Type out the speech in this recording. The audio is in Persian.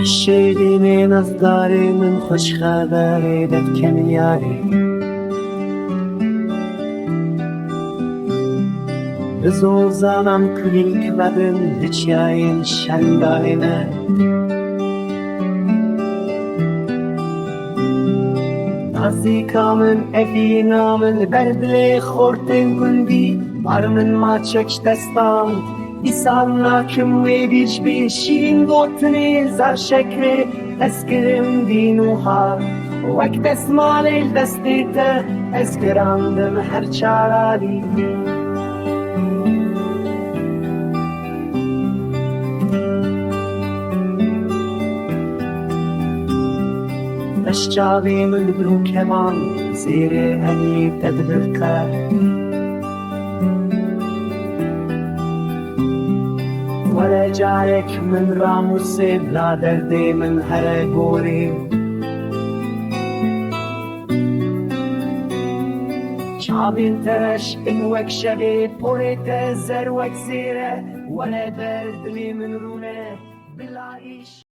شیرین از دار من خوش خبری دکن یاری بزوزانم کلیک بدن هچیاین شنداینه نزدیکامن ابینامن بردل خورتن گندی بارمن ما چکش دستان İsan nakım ve bir şirin gotni zar şekri Eskirim dinuha Vakt esmal el destite Eskirandım her çarali Eşcavi mülbru keman Ziri hani tedbirka ولا جارك من راموسي بلا دردي من هرقوري شعبين ترش انوك شبي بوريت زر وكسيرة ولا دردني من رونه بلا إيش